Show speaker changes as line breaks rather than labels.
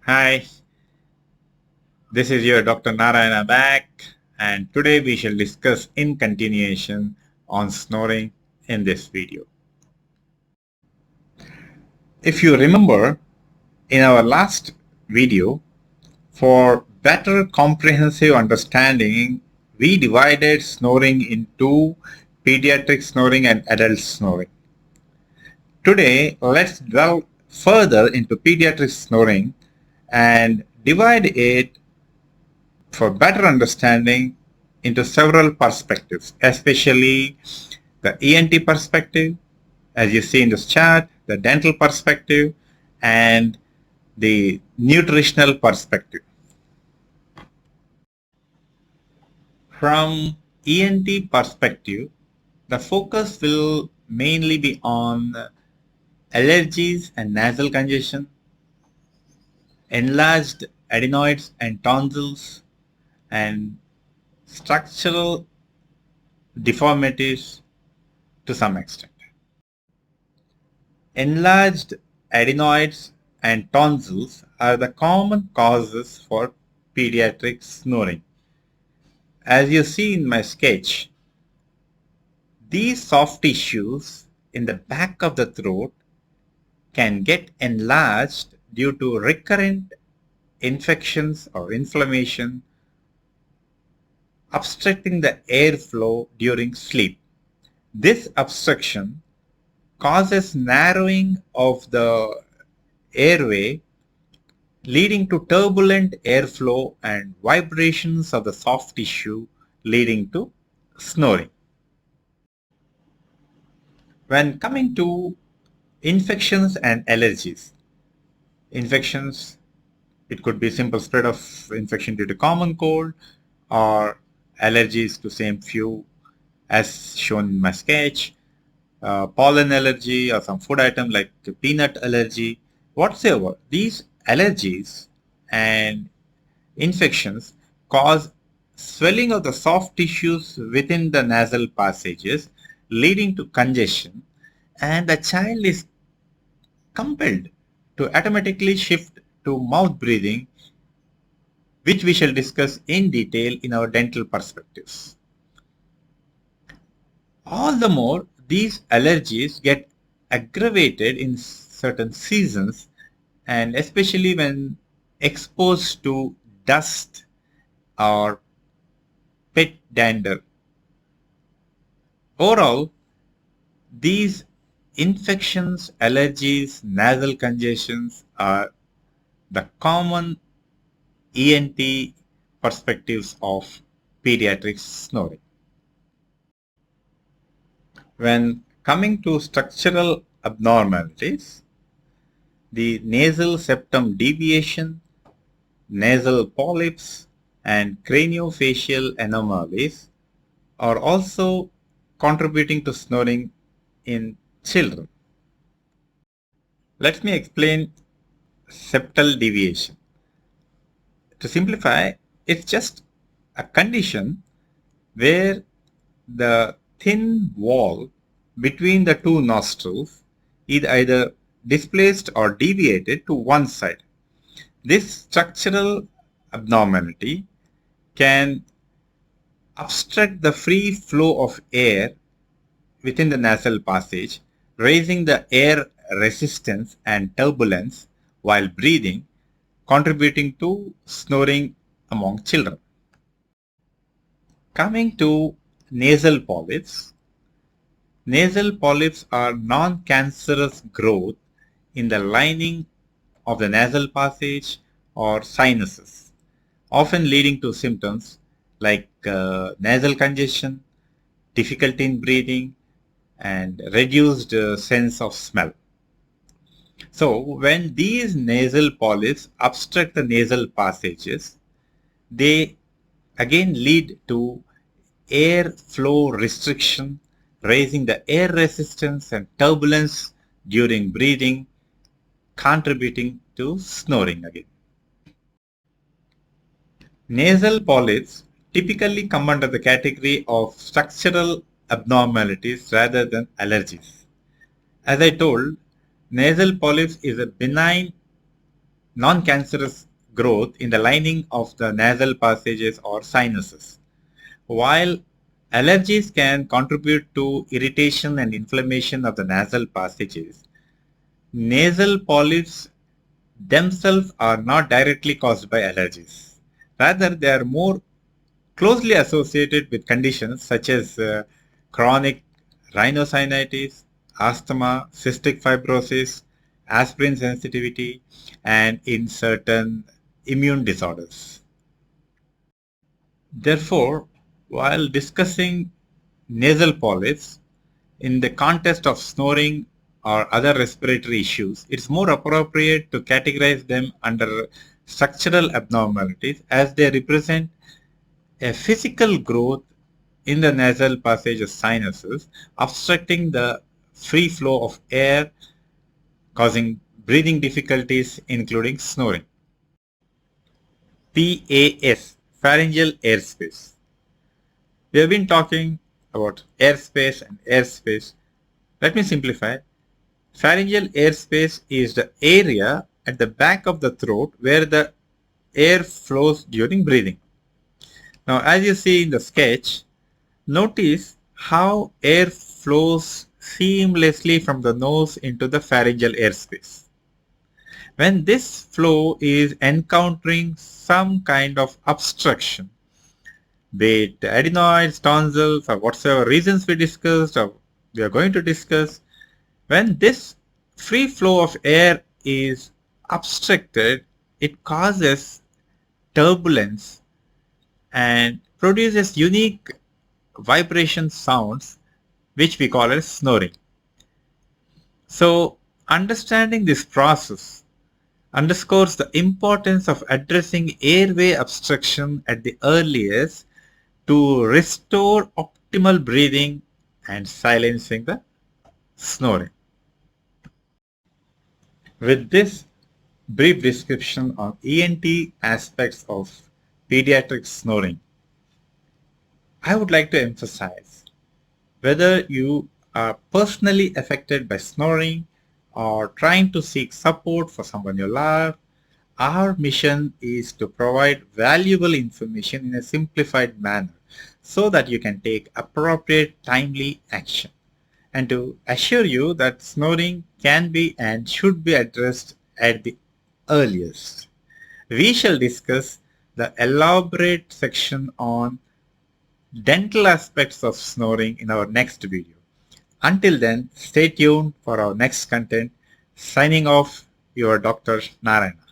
Hi, this is your Dr. Narayana back, and today we shall discuss in continuation on snoring in this video. If you remember, in our last video, for better comprehensive understanding, we divided snoring into pediatric snoring and adult snoring. Today, let's delve further into pediatric snoring and divide it for better understanding into several perspectives, especially the ENT perspective, as you see in this chart, the dental perspective, and the nutritional perspective. From ENT perspective, the focus will mainly be on allergies and nasal congestion, enlarged adenoids and tonsils, and structural deformities to some extent. Enlarged adenoids and tonsils are the common causes for pediatric snoring. As you see in my sketch, these soft tissues in the back of the throat can get enlarged due to recurrent infections or inflammation obstructing the airflow during sleep. This obstruction causes narrowing of the airway, leading to turbulent airflow and vibrations of the soft tissue, leading to snoring. When coming to infections and allergies, infections, it could be simple spread of infection due to common cold or allergies to same few as shown in my sketch, pollen allergy or some food item like peanut allergy, whatsoever. These allergies and infections cause swelling of the soft tissues within the nasal passages, leading to congestion, and the child is compelled to automatically shift to mouth breathing, which we shall discuss in detail in our dental perspectives. All the more, these allergies get aggravated in certain seasons, and especially when exposed to dust or pet dander. Overall, these infections, allergies, nasal congestions are the common ENT perspectives of pediatric snoring. When coming to structural abnormalities, the nasal septum deviation, nasal polyps, and craniofacial anomalies are also contributing to snoring in children. Let me explain septal deviation. To simplify, it's just a condition where the thin wall between the two nostrils is either displaced or deviated to one side. This structural abnormality can obstruct the free flow of air within the nasal passage, raising the air resistance and turbulence while breathing, contributing to snoring among children. Coming to nasal polyps. Nasal polyps are non-cancerous growth in the lining of the nasal passage or sinuses, often leading to symptoms like nasal congestion, difficulty in breathing, and reduced sense of smell. So when these nasal polyps obstruct the nasal passages, they again lead to air flow restriction, raising the air resistance and turbulence during breathing, contributing to snoring again. Nasal polyps typically come under the category of structural abnormalities rather than allergies. As I told, nasal polyps is a benign non-cancerous growth in the lining of the nasal passages or sinuses. While allergies can contribute to irritation and inflammation of the nasal passages, nasal polyps themselves are not directly caused by allergies. Rather, they are more closely associated with conditions such as chronic rhinosinusitis, asthma, cystic fibrosis, aspirin sensitivity, and in certain immune disorders. Therefore, while discussing nasal polyps in the context of snoring or other respiratory issues, it's more appropriate to categorize them under structural abnormalities as they represent a physical growth in the nasal passage of sinuses, obstructing the free flow of air, causing breathing difficulties, including snoring. PAS, pharyngeal airspace. We have been talking about airspace and airspace. Let me simplify. Pharyngeal airspace is the area at the back of the throat where the air flows during breathing. Now, as you see in the sketch, notice how air flows seamlessly from the nose into the pharyngeal airspace. When this flow is encountering some kind of obstruction, be it adenoids, tonsils, or whatsoever reasons we discussed or we are going to discuss, when this free flow of air is obstructed, it causes turbulence and produces unique vibration sounds which we call as snoring. So understanding this process underscores the importance of addressing airway obstruction at the earliest to restore optimal breathing and silencing the snoring. With this brief description on ENT aspects of pediatric snoring, I would like to emphasize whether you are personally affected by snoring or trying to seek support for someone you love, our mission is to provide valuable information in a simplified manner so that you can take appropriate timely action, and to assure you that snoring can be and should be addressed at the earliest. We shall discuss the elaborate section on dental aspects of snoring in our next video. Until then, stay tuned for our next content. Signing off, your Dr. Narayana.